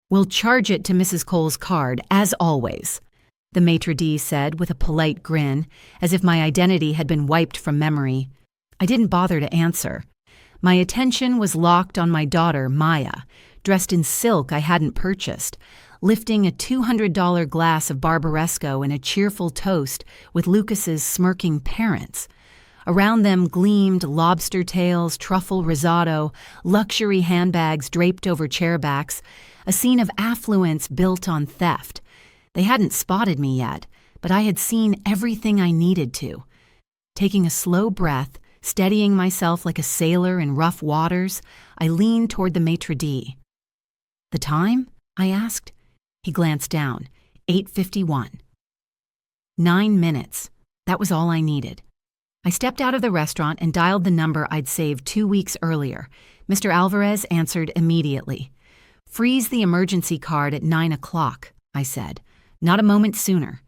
"We'll charge it to Mrs. Cole's card, as always," the maitre d' said with a polite grin, as if my identity had been wiped from memory. I didn't bother to answer. My attention was locked on my daughter, Maya, dressed in silk I hadn't purchased, lifting a $200 glass of Barbaresco and a cheerful toast with Lucas's smirking parents. Around them gleamed lobster tails, truffle risotto, luxury handbags draped over chairbacks, a scene of affluence built on theft. They hadn't spotted me yet, but I had seen everything I needed to. Taking a slow breath, steadying myself like a sailor in rough waters, I leaned toward the maitre d'. "The time?" I asked. He glanced down. 8:51. 9 minutes. That was all I needed. I stepped out of the restaurant and dialed the number I'd saved 2 weeks earlier. Mr. Alvarez answered immediately. "Freeze the emergency card at 9 o'clock, I said. "Not a moment sooner."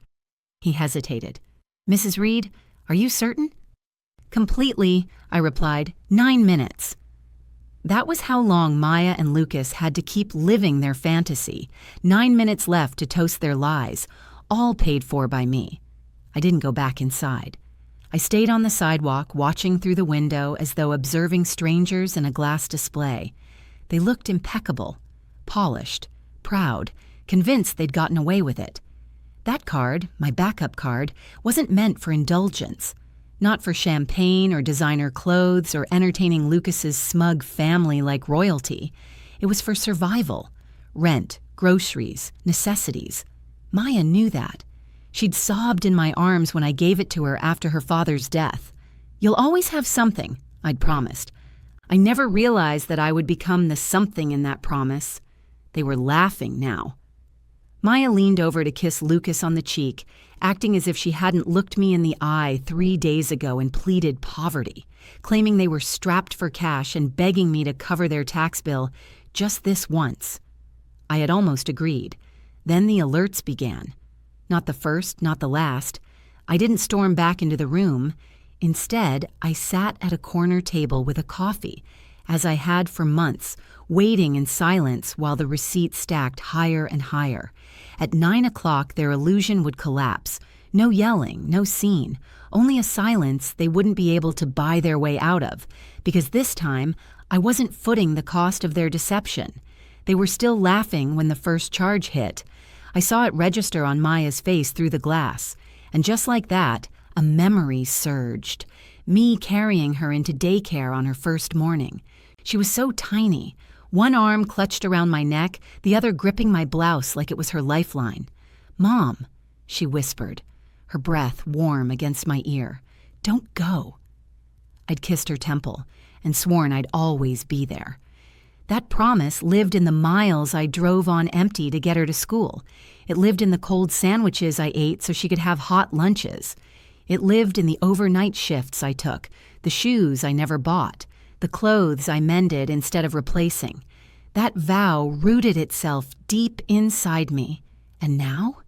He hesitated. "Mrs. Reed, are you certain?" "Completely," I replied. 9 minutes. That was how long Maya and Lucas had to keep living their fantasy. 9 minutes left to toast their lies, all paid for by me. I didn't go back inside. I stayed on the sidewalk, watching through the window as though observing strangers in a glass display. They looked impeccable, polished, proud, convinced they'd gotten away with it. That card, my backup card, wasn't meant for indulgence. Not for champagne or designer clothes or entertaining Lucas's smug family like royalty. It was for survival. Rent, groceries, necessities. Maya knew that. She'd sobbed in my arms when I gave it to her after her father's death. "You'll always have something," I'd promised. I never realized that I would become the something in that promise. They were laughing now. Maya leaned over to kiss Lucas on the cheek, acting as if she hadn't looked me in the eye 3 days ago and pleaded poverty, claiming they were strapped for cash and begging me to cover their tax bill just this once. I had almost agreed. Then the alerts began. Not the first, not the last. I didn't storm back into the room. Instead, I sat at a corner table with a coffee, as I had for months, waiting in silence while the receipts stacked higher and higher. At 9 o'clock, their illusion would collapse. No yelling, no scene, only a silence they wouldn't be able to buy their way out of, because this time I wasn't footing the cost of their deception. They were still laughing when the first charge hit. I saw it register on Maya's face through the glass, and just like that, a memory surged. Me carrying her into daycare on her first morning. She was so tiny, one arm clutched around my neck, the other gripping my blouse like it was her lifeline. "Mom," she whispered, her breath warm against my ear. "Don't go." I'd kissed her temple and sworn I'd always be there. That promise lived in the miles I drove on empty to get her to school. It lived in the cold sandwiches I ate so she could have hot lunches. It lived in the overnight shifts I took, the shoes I never bought, the clothes I mended instead of replacing. That vow rooted itself deep inside me. And now?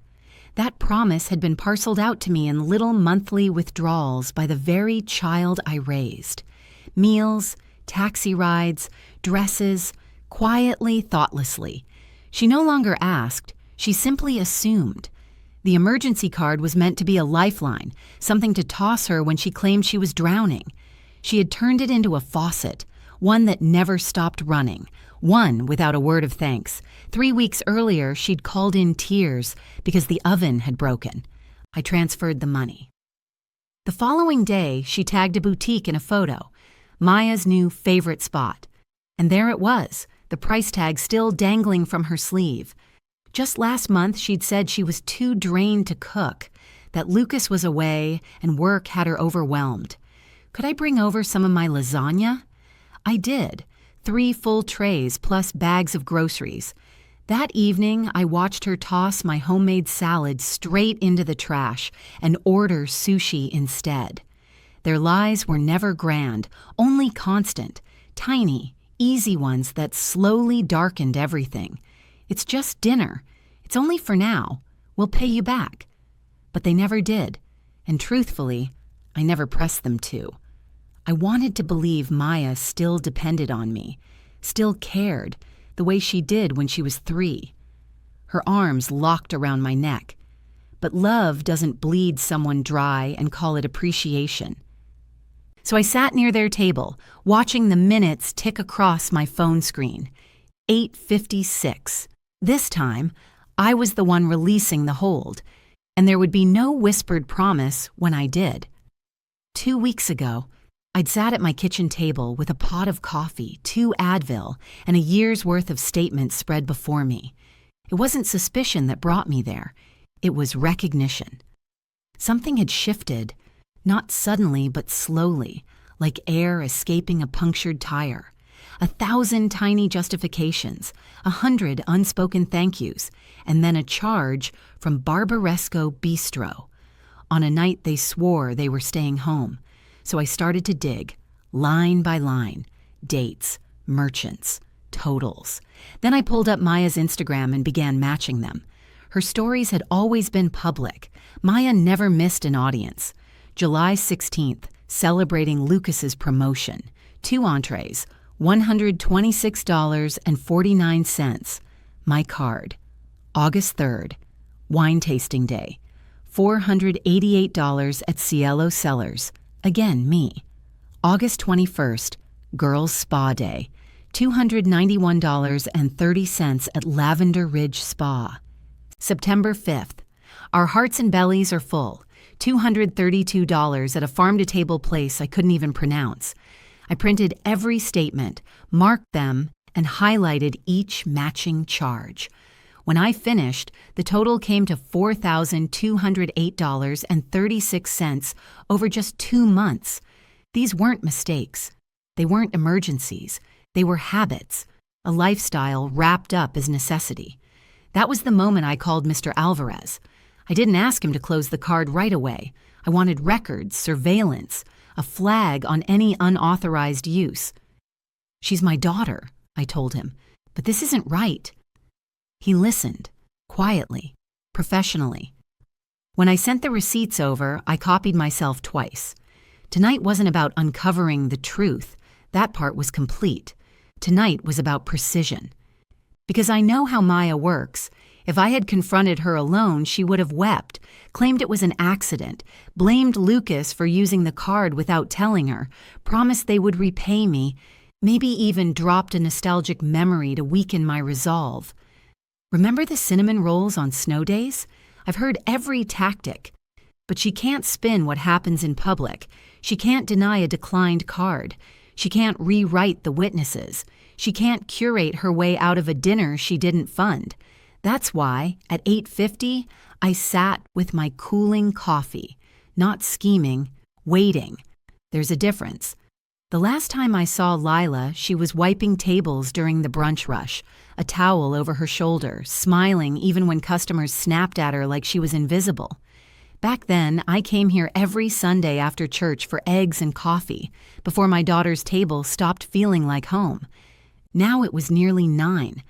That promise had been parceled out to me in little monthly withdrawals by the very child I raised. Meals, taxi rides, dresses, quietly, thoughtlessly. She no longer asked, she simply assumed. The emergency card was meant to be a lifeline, something to toss her when she claimed she was drowning. She had turned it into a faucet, one that never stopped running, one without a word of thanks. 3 weeks earlier, she'd called in tears because the oven had broken. I transferred the money. The following day, she tagged a boutique in a photo, Maya's new favorite spot. And there it was, the price tag still dangling from her sleeve. Just last month, she'd said she was too drained to cook, that Lucas was away and work had her overwhelmed. Could I bring over some of my lasagna? I did, 3 full trays plus bags of groceries. That evening, I watched her toss my homemade salad straight into the trash and order sushi instead. Their lies were never grand, only constant, tiny, easy ones that slowly darkened everything. "It's just dinner. It's only for now. We'll pay you back." But they never did, and truthfully, I never pressed them to. I wanted to believe Maya still depended on me, still cared, the way she did when she was 3. her arms locked around my neck. But love doesn't bleed someone dry and call it appreciation. So I sat near their table, watching the minutes tick across my phone screen. 8:56. This time, I was the one releasing the hold, and there would be no whispered promise when I did. 2 weeks ago, I'd sat at my kitchen table with a pot of coffee, 2 Advil, and a year's worth of statements spread before me. It wasn't suspicion that brought me there. It was recognition. Something had shifted, not suddenly but slowly, like air escaping a punctured tire. 1,000 tiny justifications, 100 unspoken thank yous, and then a charge from Barbaresco Bistro. On a night they swore they were staying home, so I started to dig, line by line, dates, merchants, totals. Then I pulled up Maya's Instagram and began matching them. Her stories had always been public. Maya never missed an audience. July 16th, celebrating Lucas's promotion. 2 entrees, $126.49. My card. August 3rd, wine tasting day. $488 at Cielo Cellars. Again, me. August 21st, girls' spa day. $291.30 at Lavender Ridge Spa. September 5th, our hearts and bellies are full. $232 at a farm-to-table place I couldn't even pronounce. I printed every statement, marked them, and highlighted each matching charge. When I finished, the total came to $4,208.36 over just 2 months. These weren't mistakes. They weren't emergencies. They were habits, a lifestyle wrapped up as necessity. That was the moment I called Mr. Alvarez. I didn't ask him to close the card right away. I wanted records, surveillance, a flag on any unauthorized use. She's my daughter, I told him, but this isn't right. He listened, quietly, professionally. When I sent the receipts over, I copied myself twice. Tonight wasn't about uncovering the truth. That part was complete. Tonight was about precision. Because I know how Maya works. If I had confronted her alone, she would have wept, claimed it was an accident, blamed Lucas for using the card without telling her, promised they would repay me, maybe even dropped a nostalgic memory to weaken my resolve. Remember the cinnamon rolls on snow days? I've heard every tactic. But she can't spin what happens in public. She can't deny a declined card. She can't rewrite the witnesses. She can't curate her way out of a dinner she didn't fund. That's why, at 8:50, I sat with my cooling coffee, not scheming, waiting. There's a difference. The last time I saw Lila, she was wiping tables during the brunch rush, a towel over her shoulder, smiling even when customers snapped at her like she was invisible. Back then, I came here every Sunday after church for eggs and coffee, before my daughter's table stopped feeling like home. Now it was nearly 9.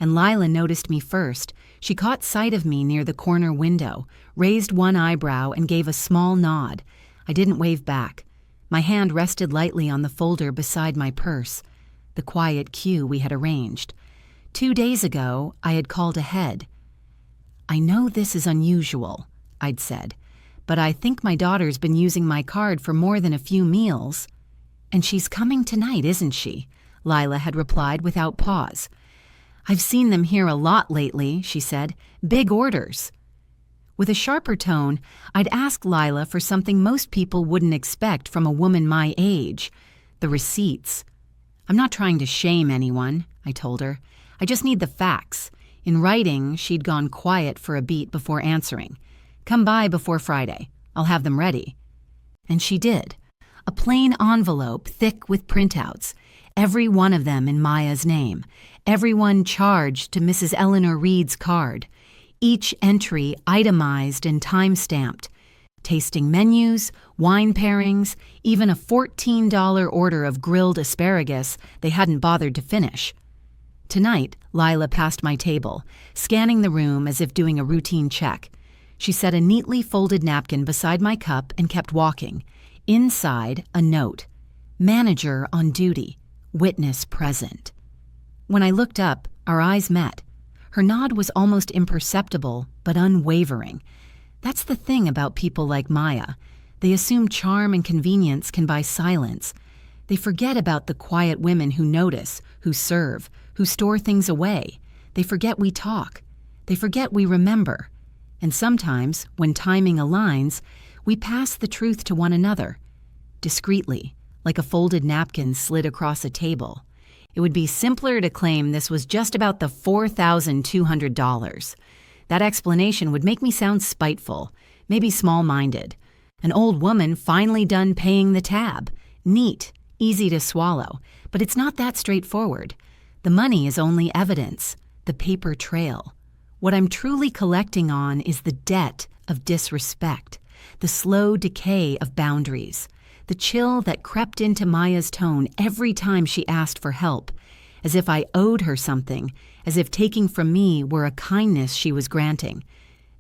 And Lila noticed me first. She caught sight of me near the corner window, raised one eyebrow, and gave a small nod. I didn't wave back. My hand rested lightly on the folder beside my purse, the quiet cue we had arranged. 2 days ago, I had called ahead. I know this is unusual, I'd said, but I think my daughter's been using my card for more than a few meals. And she's coming tonight, isn't she? Lila had replied without pause. I've seen them here a lot lately, she said. Big orders. With a sharper tone, I'd ask Lila for something most people wouldn't expect from a woman my age, the receipts. I'm not trying to shame anyone, I told her. I just need the facts. In writing, she'd gone quiet for a beat before answering. Come by before Friday. I'll have them ready. And she did. A plain envelope thick with printouts, every one of them in Maya's name, everyone charged to Mrs. Eleanor Reed's card, each entry itemized and time-stamped, tasting menus, wine pairings, even a $14 order of grilled asparagus they hadn't bothered to finish. Tonight, Lila passed my table, scanning the room as if doing a routine check. She set a neatly folded napkin beside my cup and kept walking. Inside, a note. Manager on duty. Witness present. When I looked up, our eyes met. Her nod was almost imperceptible, but unwavering. That's the thing about people like Maya. They assume charm and convenience can buy silence. They forget about the quiet women who notice, who serve, who store things away. They forget we talk. They forget we remember. And sometimes, when timing aligns, we pass the truth to one another, discreetly, like a folded napkin slid across a table. It would be simpler to claim this was just about the $4,200. That explanation would make me sound spiteful, maybe small-minded. An old woman finally done paying the tab. Neat, easy to swallow, but it's not that straightforward. The money is only evidence, the paper trail. What I'm truly collecting on is the debt of disrespect, the slow decay of boundaries, the chill that crept into Maya's tone every time she asked for help, as if I owed her something, as if taking from me were a kindness she was granting.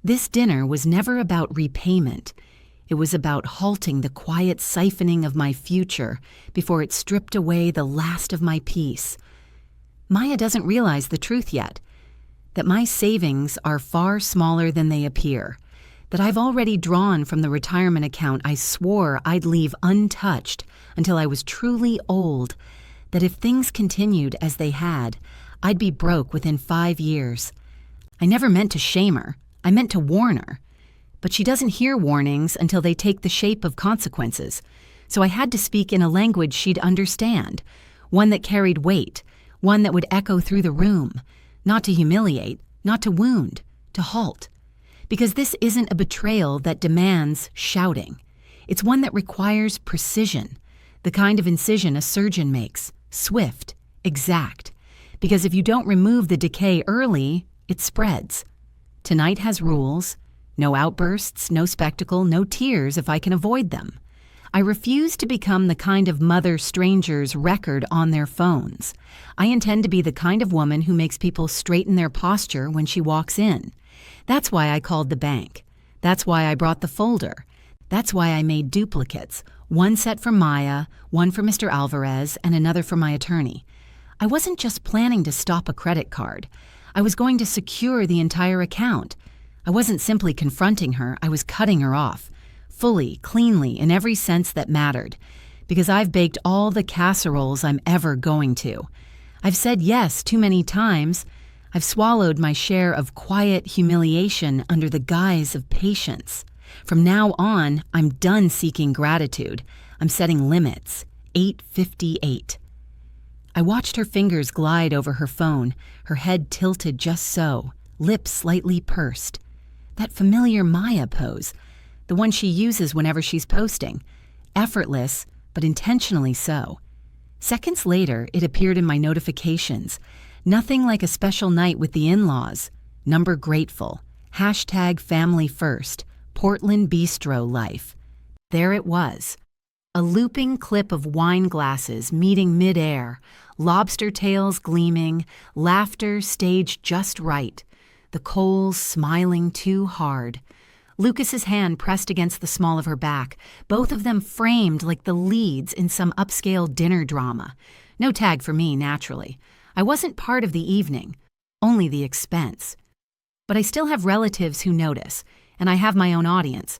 This dinner was never about repayment. It was about halting the quiet siphoning of my future before it stripped away the last of my peace. Maya doesn't realize the truth yet, that my savings are far smaller than they appear, that I've already drawn from the retirement account I swore I'd leave untouched until I was truly old, that if things continued as they had, I'd be broke within 5 years. I never meant to shame her. I meant to warn her. But she doesn't hear warnings until they take the shape of consequences. So I had to speak in a language she'd understand, one that carried weight, one that would echo through the room, not to humiliate, not to wound, to halt. Because this isn't a betrayal that demands shouting. It's one that requires precision, the kind of incision a surgeon makes, swift, exact. Because if you don't remove the decay early, it spreads. Tonight has rules. No outbursts, no spectacle, no tears if I can avoid them. I refuse to become the kind of mother strangers record on their phones. I intend to be the kind of woman who makes people straighten their posture when she walks in. That's why I called the bank. That's why I brought the folder. That's why I made duplicates, one set for Maya, one for Mr. Alvarez, and another for my attorney. I wasn't just planning to stop a credit card. I was going to secure the entire account. I wasn't simply confronting her, I was cutting her off, fully, cleanly, in every sense that mattered, because I've baked all the casseroles I'm ever going to. I've said yes too many times. I've swallowed my share of quiet humiliation under the guise of patience. From now on, I'm done seeking gratitude. I'm setting limits. 8:58. I watched her fingers glide over her phone, her head tilted just so, lips slightly pursed. That familiar Maya pose, the one she uses whenever she's posting. Effortless, but intentionally so. Seconds later, it appeared in my notifications. Nothing like a special night with the in-laws. Number grateful. #family first. Portland Bistro life. There it was. A looping clip of wine glasses meeting midair, lobster tails gleaming, laughter staged just right. The coals smiling too hard. Lucas's hand pressed against the small of her back, both of them framed like the leads in some upscale dinner drama. No tag for me, naturally. I wasn't part of the evening, only the expense. But I still have relatives who notice, and I have my own audience.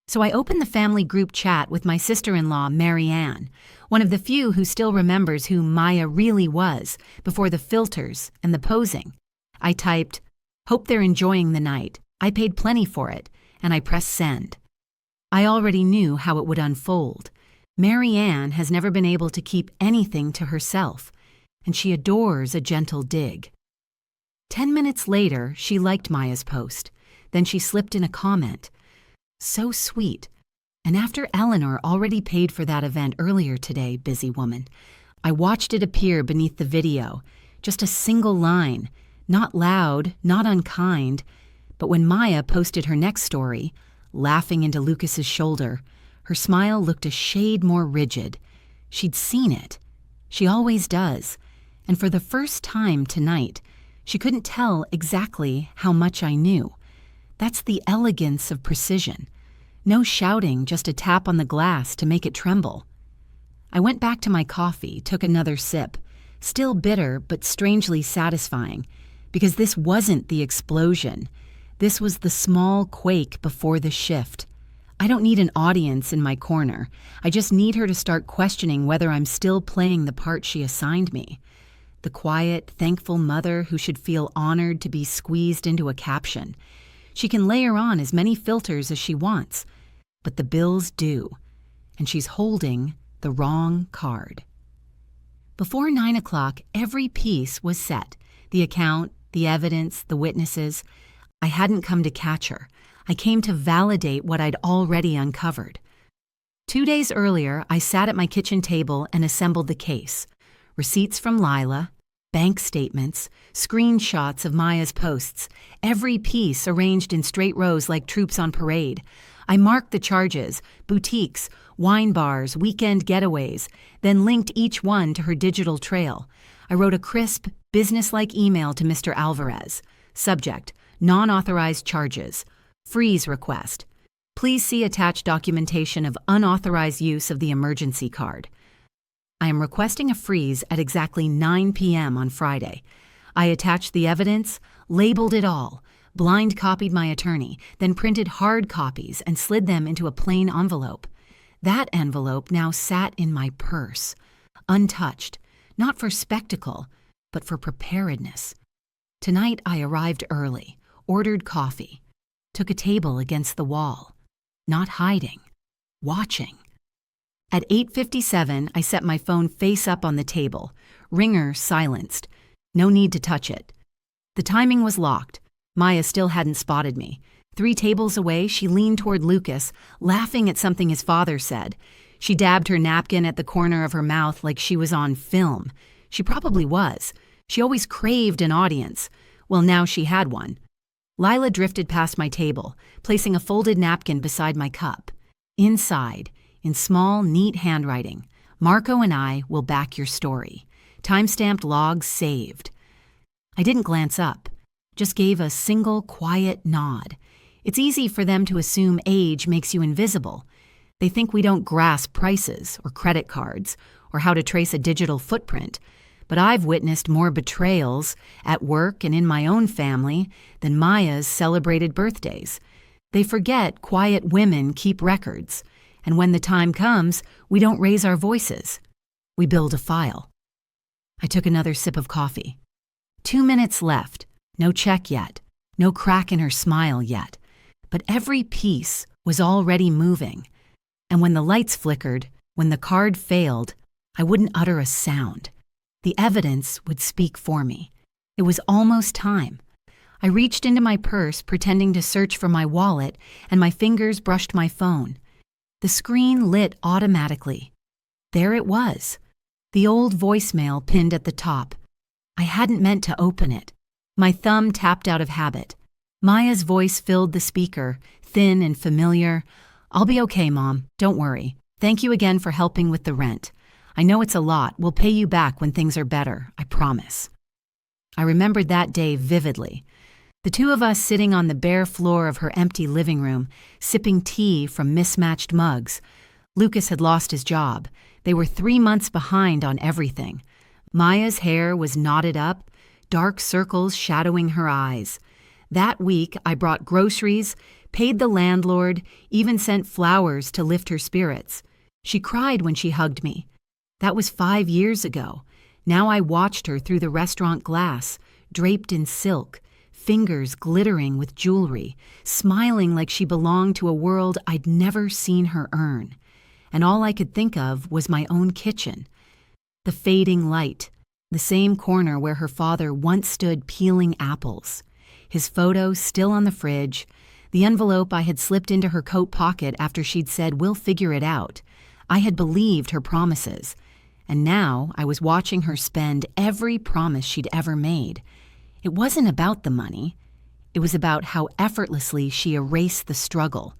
So I opened the family group chat with my sister-in-law, Mary Ann, one of the few who still remembers who Maya really was before the filters and the posing. I typed, "Hope they're enjoying the night. I paid plenty for it," and I pressed send. I already knew how it would unfold. Mary Ann has never been able to keep anything to herself, and she adores a gentle dig. 10 minutes later, she liked Maya's post. Then she slipped in a comment. So sweet. And after Eleanor already paid for that event earlier today, busy woman, I watched it appear beneath the video, just a single line, not loud, not unkind, but when Maya posted her next story, laughing into Lucas's shoulder, her smile looked a shade more rigid. She'd seen it. She always does. And for the first time tonight, she couldn't tell exactly how much I knew. That's the elegance of precision. No shouting, just a tap on the glass to make it tremble. I went back to my coffee, took another sip, still bitter but strangely satisfying, Because this wasn't the explosion. This was the small quake before the shift. I don't need an audience in my corner. I just need her to start questioning whether I'm still playing the part she assigned me. The quiet, thankful mother who should feel honored to be squeezed into a caption. She can layer on as many filters as she wants, but the bills due, and she's holding the wrong card. Before 9 o'clock, every piece was set. The account, the evidence, the witnesses. I hadn't come to catch her. I came to validate what I'd already uncovered. 2 days earlier, I sat at my kitchen table and assembled the case. Receipts from Lila, bank statements, screenshots of Maya's posts, every piece arranged in straight rows like troops on parade. I marked the charges, boutiques, wine bars, weekend getaways, then linked each one to her digital trail. I wrote a crisp, business-like email to Mr. Alvarez. Subject, non-authorized charges. Freeze request. Please see attached documentation of unauthorized use of the emergency card. I am requesting a freeze at exactly 9 p.m. on Friday. I attached the evidence, labeled it all, blind copied my attorney, then printed hard copies and slid them into a plain envelope. That envelope now sat in my purse, untouched, not for spectacle, but for preparedness. Tonight I arrived early, ordered coffee, took a table against the wall, not hiding, watching. At 8:57, I set my phone face up on the table, ringer silenced. No need to touch it. The timing was locked. Maya still hadn't spotted me. 3 tables away, she leaned toward Lucas, laughing at something his father said. She dabbed her napkin at the corner of her mouth like she was on film. She probably was. She always craved an audience. Well, now she had one. Lila drifted past my table, placing a folded napkin beside my cup. Inside, in small, neat handwriting, Marco and I will back your story. Timestamped logs saved. I didn't glance up, just gave a single quiet nod. It's easy for them to assume age makes you invisible. They think we don't grasp prices or credit cards or how to trace a digital footprint. But I've witnessed more betrayals at work and in my own family than Maya's celebrated birthdays. They forget quiet women keep records. And when the time comes, we don't raise our voices. We build a file. I took another sip of coffee. 2 minutes left. No check yet. No crack in her smile yet. But every piece was already moving. And when the lights flickered, when the card failed, I wouldn't utter a sound. The evidence would speak for me. It was almost time. I reached into my purse, pretending to search for my wallet, and my fingers brushed my phone. The screen lit automatically. There it was, the old voicemail pinned at the top. I hadn't meant to open it. My thumb tapped out of habit. Maya's voice filled the speaker, thin and familiar. "I'll be okay, Mom. Don't worry. Thank you again for helping with the rent. I know it's a lot. We'll pay you back when things are better, I promise." I remembered that day vividly. The two of us sitting on the bare floor of her empty living room, sipping tea from mismatched mugs. Lucas had lost his job. They were 3 months behind on everything. Maya's hair was knotted up, dark circles shadowing her eyes. That week, I brought groceries, paid the landlord, even sent flowers to lift her spirits. She cried when she hugged me. That was 5 years ago. Now I watched her through the restaurant glass, draped in silk, fingers glittering with jewelry, smiling like she belonged to a world I'd never seen her earn. And all I could think of was my own kitchen. The fading light, the same corner where her father once stood peeling apples. His photo still on the fridge, the envelope I had slipped into her coat pocket after she'd said, "We'll figure it out." I had believed her promises, and now I was watching her spend every promise she'd ever made. It wasn't about the money. It was about how effortlessly she erased the struggle,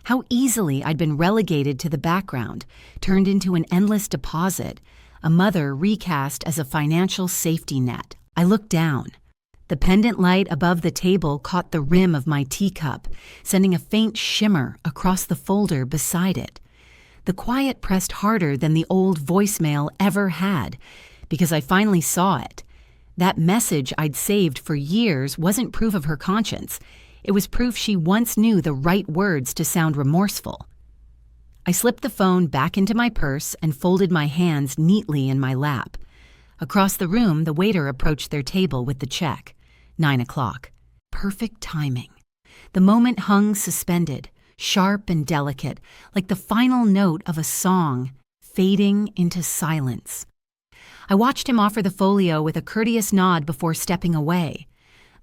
how easily I'd been relegated to the background, turned into an endless deposit, a mother recast as a financial safety net. I looked down. The pendant light above the table caught the rim of my teacup, sending a faint shimmer across the folder beside it. The quiet pressed harder than the old voicemail ever had, because I finally saw it. That message I'd saved for years wasn't proof of her conscience. It was proof she once knew the right words to sound remorseful. I slipped the phone back into my purse and folded my hands neatly in my lap. Across the room, the waiter approached their table with the check. 9 o'clock. Perfect timing. The moment hung suspended, sharp and delicate, like the final note of a song, fading into silence. I watched him offer the folio with a courteous nod before stepping away.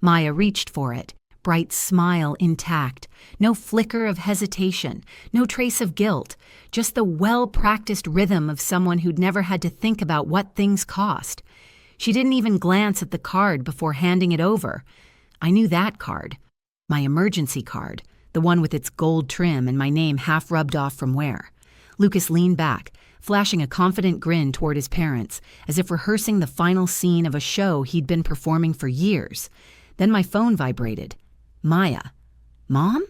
Maya reached for it, bright smile intact, no flicker of hesitation, no trace of guilt, just the well-practiced rhythm of someone who'd never had to think about what things cost. She didn't even glance at the card before handing it over. I knew that card. My emergency card, the one with its gold trim and my name half rubbed off from wear. Lucas leaned back, flashing a confident grin toward his parents, as if rehearsing the final scene of a show he'd been performing for years. Then my phone vibrated. Maya. Mom?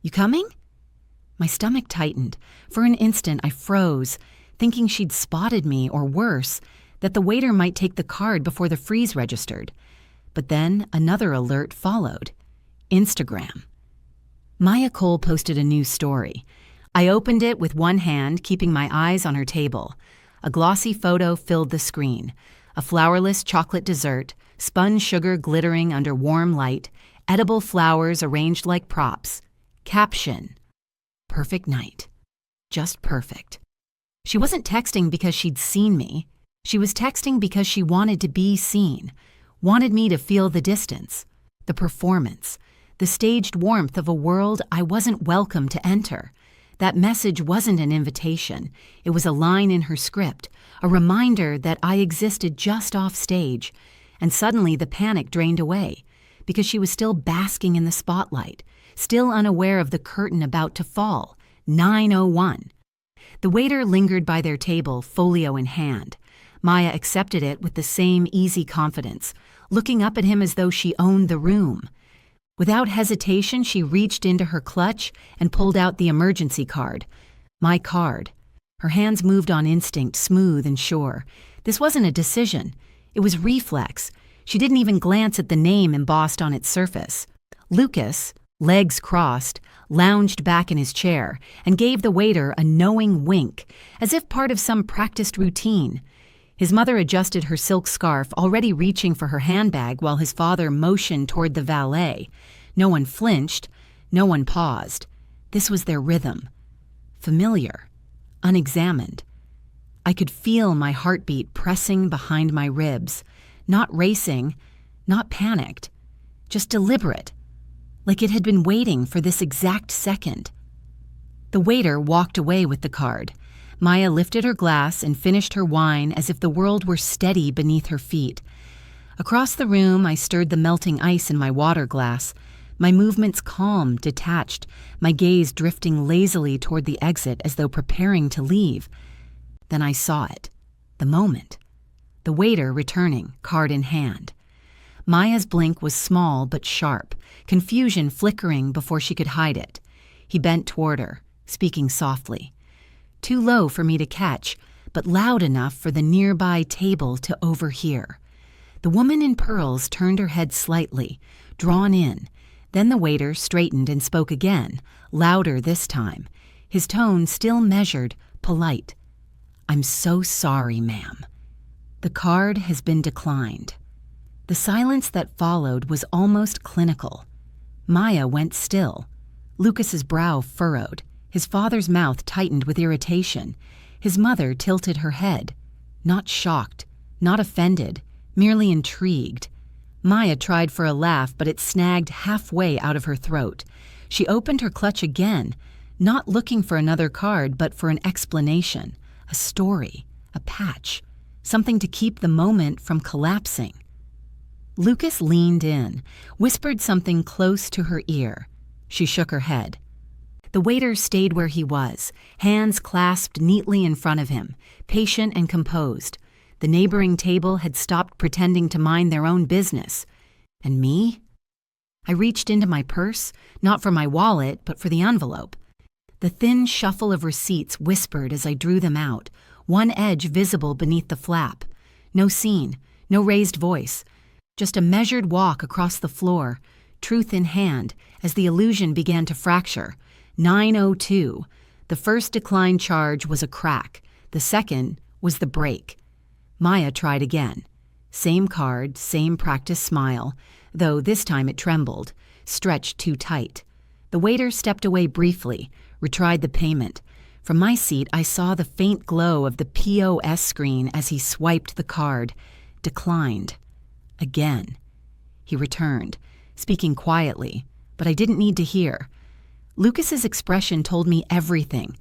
You coming? My stomach tightened. For an instant, I froze, thinking she'd spotted me, or worse, that the waiter might take the card before the freeze registered. But then another alert followed. Instagram. Maya Cole posted a new story. I opened it with one hand, keeping my eyes on her table. A glossy photo filled the screen. A flourless chocolate dessert, spun sugar glittering under warm light, edible flowers arranged like props. Caption: perfect night. Just perfect. She wasn't texting because she'd seen me. She was texting because she wanted to be seen, wanted me to feel the distance, the performance, the staged warmth of a world I wasn't welcome to enter. That message wasn't an invitation. It was a line in her script, a reminder that I existed just off stage. And suddenly the panic drained away, because she was still basking in the spotlight, still unaware of the curtain about to fall. 9:01. The waiter lingered by their table, folio in hand. Maya accepted it with the same easy confidence, looking up at him as though she owned the room. Without hesitation, she reached into her clutch and pulled out the emergency card. My card. Her hands moved on instinct, smooth and sure. This wasn't a decision. It was reflex. She didn't even glance at the name embossed on its surface. Lucas, legs crossed, lounged back in his chair and gave the waiter a knowing wink, as if part of some practiced routine. His mother adjusted her silk scarf, already reaching for her handbag, while his father motioned toward the valet. No one flinched. No one paused. This was their rhythm. Familiar. Unexamined. I could feel my heartbeat pressing behind my ribs. Not racing, not panicked. Just deliberate. Like it had been waiting for this exact second. The waiter walked away with the card. Maya lifted her glass and finished her wine as if the world were steady beneath her feet. Across the room, I stirred the melting ice in my water glass, my movements calm, detached, my gaze drifting lazily toward the exit as though preparing to leave. Then I saw it. The moment. The waiter returning, card in hand. Maya's blink was small but sharp, confusion flickering before she could hide it. He bent toward her, speaking softly. Too low for me to catch, but loud enough for the nearby table to overhear. The woman in pearls turned her head slightly, drawn in. Then the waiter straightened and spoke again, louder this time, his tone still measured, polite. "I'm so sorry, ma'am. The card has been declined." The silence that followed was almost clinical. Maya went still. Lucas's brow furrowed. His father's mouth tightened with irritation. His mother tilted her head. Not shocked, not offended, merely intrigued. Maya tried for a laugh, but it snagged halfway out of her throat. She opened her clutch again, not looking for another card, but for an explanation, a story, a patch, something to keep the moment from collapsing. Lucas leaned in, whispered something close to her ear. She shook her head. The waiter stayed where he was, hands clasped neatly in front of him, patient and composed. The neighboring table had stopped pretending to mind their own business. And me? I reached into my purse, not for my wallet, but for the envelope. The thin shuffle of receipts whispered as I drew them out, one edge visible beneath the flap. No scene, no raised voice, Just a measured walk across the floor, truth in hand, as the illusion began to fracture. 9:02. The first decline charge was a crack. The second was the break. Maya tried again. Same card, same practice smile, though this time it trembled, stretched too tight. The waiter stepped away briefly, retried the payment. From my seat, I saw the faint glow of the POS screen as he swiped the card. Declined. Again. He returned, speaking quietly, but I didn't need to hear. Lucas's expression told me everything.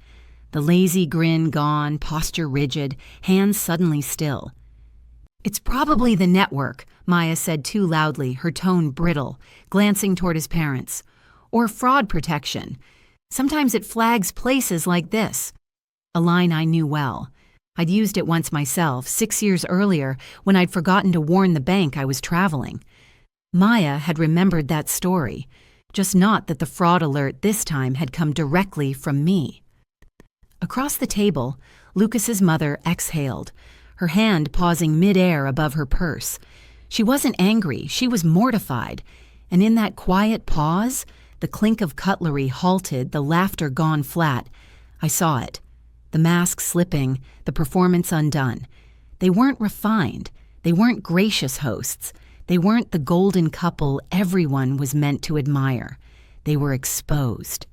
The lazy grin gone, posture rigid, hands suddenly still. "It's probably the network," Maya said too loudly, her tone brittle, glancing toward his parents. "Or fraud protection. Sometimes it flags places like this." A line I knew well. I'd used it once myself, 6 years earlier, when I'd forgotten to warn the bank I was traveling. Maya had remembered that story, just not that the fraud alert this time had come directly from me. Across the table, Lucas's mother exhaled, her hand pausing mid-air above her purse. She wasn't angry, she was mortified, and in that quiet pause, the clink of cutlery halted, the laughter gone flat. I saw it. The mask slipping, the performance undone. They weren't refined. They weren't gracious hosts. They weren't the golden couple everyone was meant to admire. They were exposed.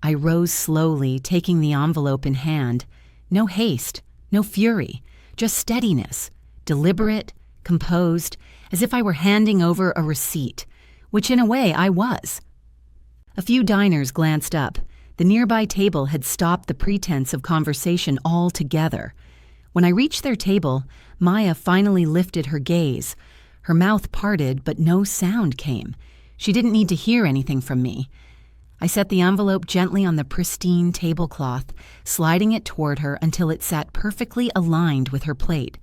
I rose slowly, taking the envelope in hand. No haste, no fury, just steadiness, deliberate, composed, as if I were handing over a receipt, which in a way I was. A few diners glanced up. The nearby table had stopped the pretense of conversation altogether. When I reached their table, Maya finally lifted her gaze. Her mouth parted, but no sound came. She didn't need to hear anything from me. I set the envelope gently on the pristine tablecloth, sliding it toward her until it sat perfectly aligned with her plate.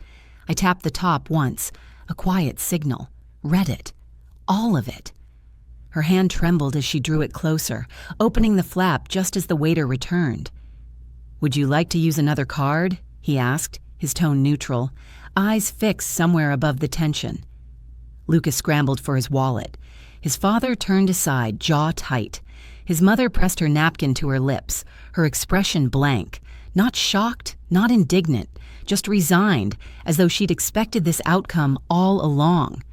I tapped the top once, a quiet signal. Read it. All of it. Her hand trembled as she drew it closer, opening the flap just as the waiter returned. "Would you like to use another card?" he asked, his tone neutral, eyes fixed somewhere above the tension. Lucas scrambled for his wallet. His father turned aside, jaw tight. His mother pressed her napkin to her lips, her expression blank, not shocked, not indignant, just resigned, as though she'd expected this outcome all along.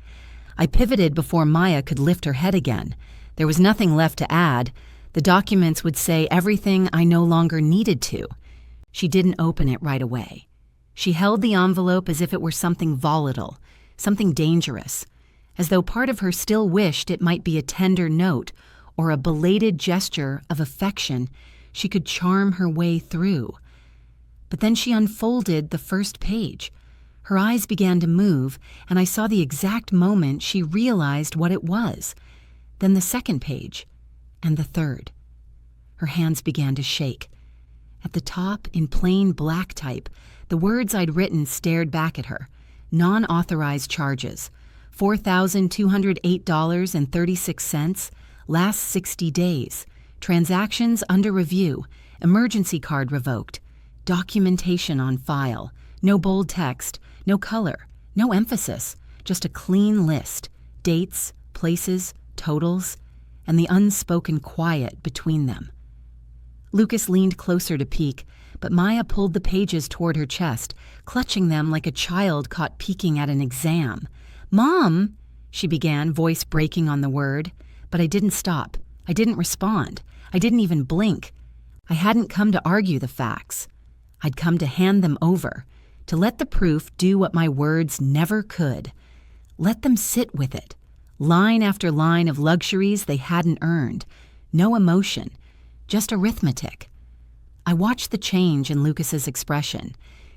I pivoted before Maya could lift her head again. There was nothing left to add. The documents would say everything I no longer needed to. She didn't open it right away. She held the envelope as if it were something volatile, something dangerous, as though part of her still wished it might be a tender note or a belated gesture of affection she could charm her way through. But then she unfolded the first page. Her eyes began to move, and I saw the exact moment she realized what it was. Then the second page, and the third. Her hands began to shake. At the top, in plain black type, the words I'd written stared back at her. Non-authorized charges. $4,208.36, last 60 days. Transactions under review. Emergency card revoked. Documentation on file. No bold text. No color, no emphasis, just a clean list, dates, places, totals, and the unspoken quiet between them. Lucas leaned closer to peek, but Maya pulled the pages toward her chest, clutching them like a child caught peeking at an exam. "Mom," she began, voice breaking on the word, but I didn't stop. I didn't respond. I didn't even blink. I hadn't come to argue the facts. I'd come to hand them over. To let the proof do what my words never could. Let them sit with it, line after line of luxuries they hadn't earned. No emotion, just arithmetic. I watched the change in Lucas's expression,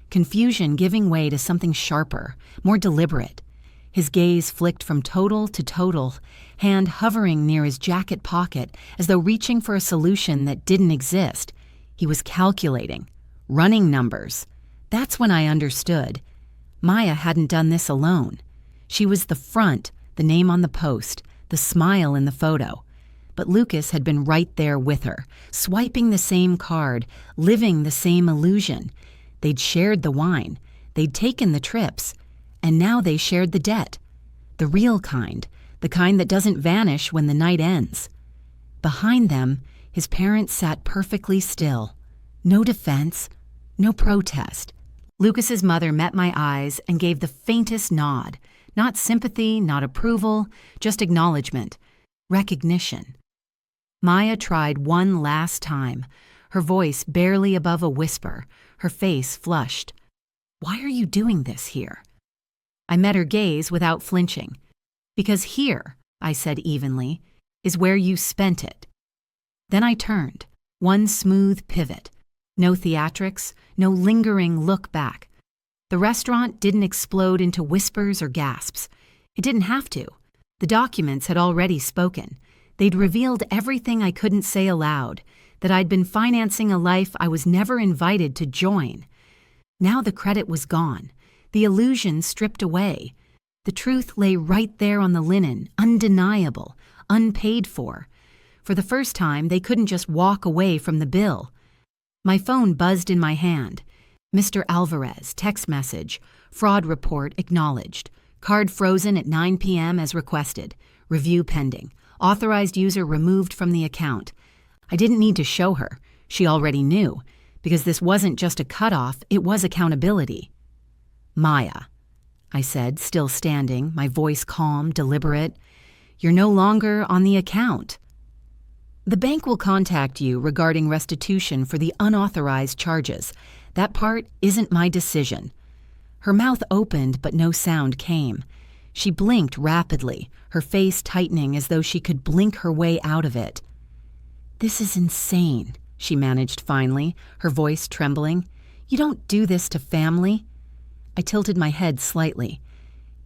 confusion giving way to something sharper, more deliberate. His gaze flicked from total to total, hand hovering near his jacket pocket as though reaching for a solution that didn't exist. He was calculating, running numbers. That's when I understood. Maya hadn't done this alone. She was the front, the name on the post, the smile in the photo. But Lucas had been right there with her, swiping the same card, living the same illusion. They'd shared the wine. They'd taken the trips. And now they shared the debt. The real kind, the kind that doesn't vanish when the night ends. Behind them, his parents sat perfectly still. No defense, no protest. Lucas's mother met my eyes and gave the faintest nod. Not sympathy, not approval, just acknowledgement, recognition. Maya tried one last time, her voice barely above a whisper, her face flushed. "Why are you doing this here?" I met her gaze without flinching. "Because here," I said evenly, "is where you spent it." Then I turned, one smooth pivot. No theatrics, no lingering look back. The restaurant didn't explode into whispers or gasps. It didn't have to. The documents had already spoken. They'd revealed everything I couldn't say aloud, that I'd been financing a life I was never invited to join. Now the credit was gone, the illusion stripped away. The truth lay right there on the linen, undeniable, unpaid for. For the first time, they couldn't just walk away from the bill. My phone buzzed in my hand. Mr. Alvarez, text message, fraud report acknowledged. Card frozen at 9 p.m. as requested. Review pending. Authorized user removed from the account. I didn't need to show her. She already knew. Because this wasn't just a cutoff, it was accountability. "Maya," I said, still standing, my voice calm, deliberate. "You're no longer on the account. The bank will contact you regarding restitution for the unauthorized charges. That part isn't my decision." Her mouth opened, but no sound came. She blinked rapidly, her face tightening as though she could blink her way out of it. "This is insane," she managed finally, her voice trembling. "You don't do this to family." I tilted my head slightly.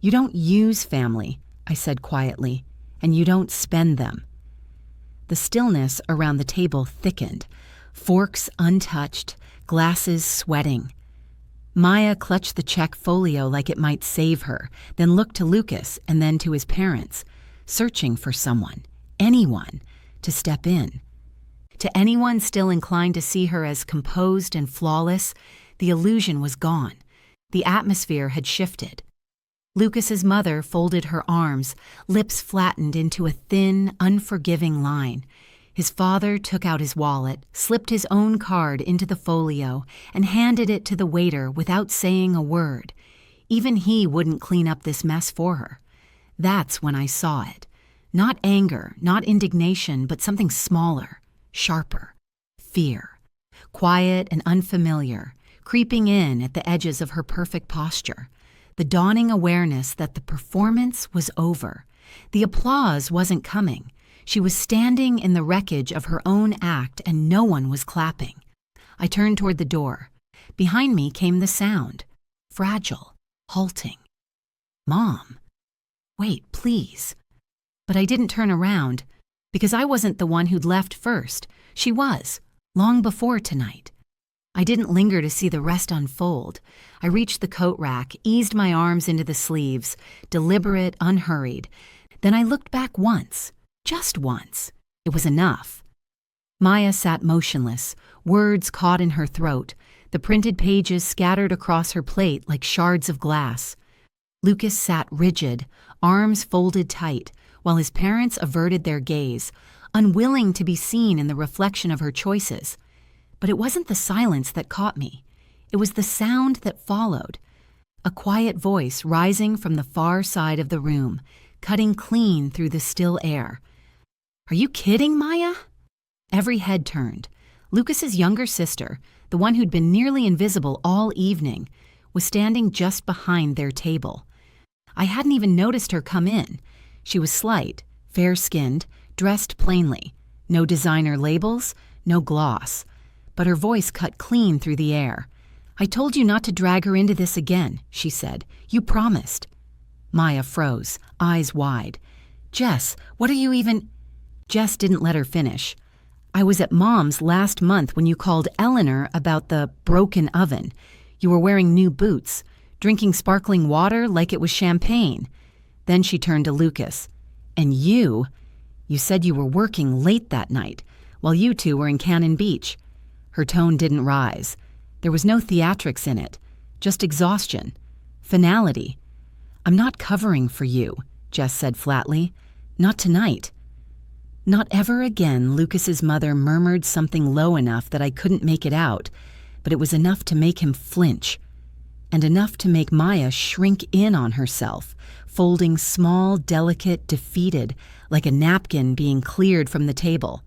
"You don't use family," I said quietly, "and you don't spend them." The stillness around the table thickened, forks untouched, glasses sweating. Maya clutched the check folio like it might save her, then looked to Lucas and then to his parents, searching for someone, anyone, to step in. To anyone still inclined to see her as composed and flawless, the illusion was gone. The atmosphere had shifted. Lucas's mother folded her arms, lips flattened into a thin, unforgiving line. His father took out his wallet, slipped his own card into the folio, and handed it to the waiter without saying a word. Even he wouldn't clean up this mess for her. That's when I saw it. Not anger, not indignation, but something smaller, sharper. Fear. Quiet and unfamiliar, creeping in at the edges of her perfect posture. The dawning awareness that the performance was over. The applause wasn't coming. She was standing in the wreckage of her own act and no one was clapping. I turned toward the door. Behind me came the sound. Fragile, halting. "Mom. Wait, please." But I didn't turn around, because I wasn't the one who'd left first. She was, long before tonight. I didn't linger to see the rest unfold. I reached the coat rack, eased my arms into the sleeves, deliberate, unhurried. Then I looked back once, just once. It was enough. Maya sat motionless, words caught in her throat, the printed pages scattered across her plate like shards of glass. Lucas sat rigid, arms folded tight, while his parents averted their gaze, unwilling to be seen in the reflection of her choices. But it wasn't the silence that caught me. It was the sound that followed. A quiet voice rising from the far side of the room, cutting clean through the still air. "Are you kidding, Maya?" Every head turned. Lucas's younger sister, the one who'd been nearly invisible all evening, was standing just behind their table. I hadn't even noticed her come in. She was slight, fair-skinned, dressed plainly. No designer labels, no gloss. But her voice cut clean through the air. "I told you not to drag her into this again," she said. "You promised." Maya froze, eyes wide. "Jess, what are you even—" Jess didn't let her finish. "I was at Mom's last month when you called Eleanor about the broken oven. You were wearing new boots, drinking sparkling water like it was champagne." Then she turned to Lucas. "And you said you were working late that night, while you two were in Cannon Beach." Her tone didn't rise. There was no theatrics in it, just exhaustion, finality. "I'm not covering for you," Jess said flatly. "Not tonight." Not ever again, Lucas's mother murmured something low enough that I couldn't make it out, but it was enough to make him flinch, and enough to make Maya shrink in on herself, folding small, delicate, defeated, like a napkin being cleared from the table.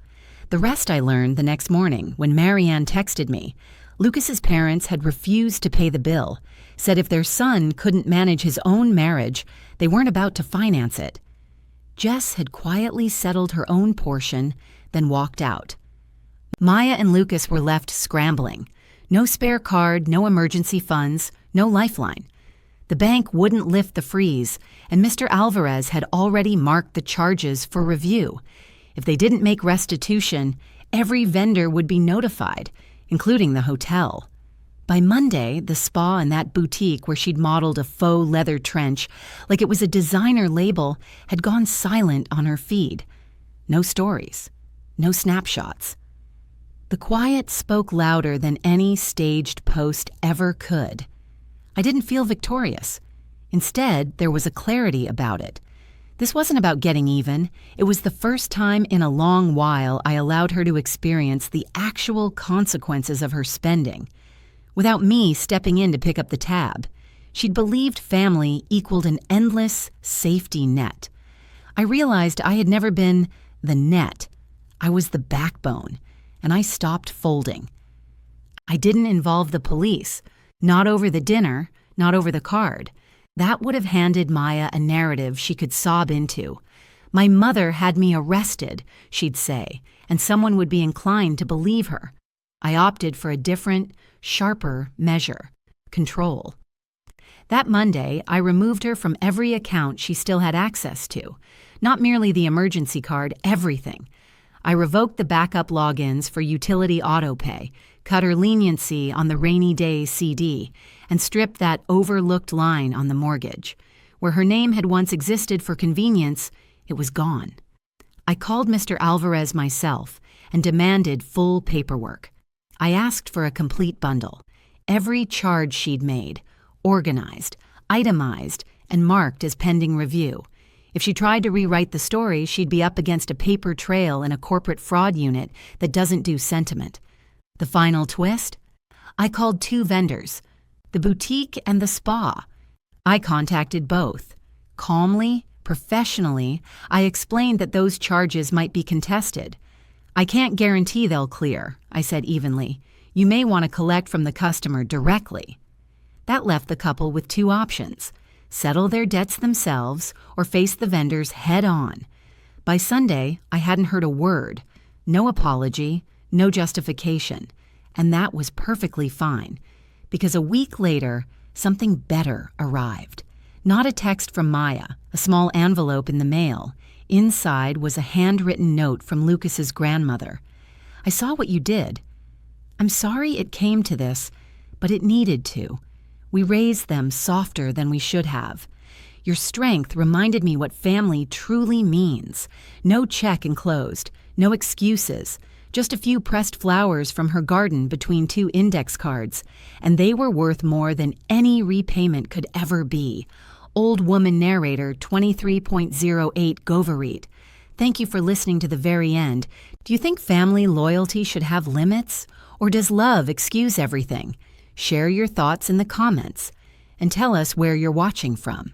The rest I learned the next morning when Marianne texted me. Lucas's parents had refused to pay the bill, said if their son couldn't manage his own marriage, they weren't about to finance it. Jess had quietly settled her own portion, then walked out. Maya and Lucas were left scrambling. No spare card, no emergency funds, no lifeline. The bank wouldn't lift the freeze, and Mr. Alvarez had already marked the charges for review. If they didn't make restitution, every vendor would be notified, including the hotel. By Monday, the spa and that boutique where she'd modeled a faux leather trench like it was a designer label had gone silent on her feed. No stories, no snapshots. The quiet spoke louder than any staged post ever could. I didn't feel victorious. Instead, there was a clarity about it. This wasn't about getting even. It was the first time in a long while I allowed her to experience the actual consequences of her spending, without me stepping in to pick up the tab. She'd believed family equaled an endless safety net. I realized I had never been the net. I was the backbone, and I stopped folding. I didn't involve the police, not over the dinner, not over the card. That would have handed Maya a narrative she could sob into. My mother had me arrested, she'd say, and someone would be inclined to believe her. I opted for a different, sharper measure: control. That Monday, I removed her from every account she still had access to. Not merely the emergency card, everything. I revoked the backup logins for utility autopay, cut her leniency on the rainy day CD, and stripped that overlooked line on the mortgage. Where her name had once existed for convenience, it was gone. I called Mr. Alvarez myself and demanded full paperwork. I asked for a complete bundle. Every charge she'd made, organized, itemized, and marked as pending review. If she tried to rewrite the story, she'd be up against a paper trail in a corporate fraud unit that doesn't do sentiment. The final twist? I called 2 vendors, the boutique and the spa. I contacted both. Calmly, professionally, I explained that those charges might be contested. "I can't guarantee they'll clear," I said evenly. "You may want to collect from the customer directly." That left the couple with 2 options: settle their debts themselves or face the vendors head on. By Sunday, I hadn't heard a word, no apology, no justification, and that was perfectly fine, because a week later, something better arrived. Not a text from Maya, a small envelope in the mail. Inside was a handwritten note from Lucas's grandmother. "I saw what you did. I'm sorry it came to this, but it needed to. We raised them softer than we should have. Your strength reminded me what family truly means. No check enclosed, no excuses, just a few pressed flowers from her garden between 2 index cards, and they were worth more than any repayment could ever be." Old Woman Narrator 23.08 Govarit. Thank you for listening to the very end. Do you think family loyalty should have limits? Or does love excuse everything? Share your thoughts in the comments and tell us where you're watching from.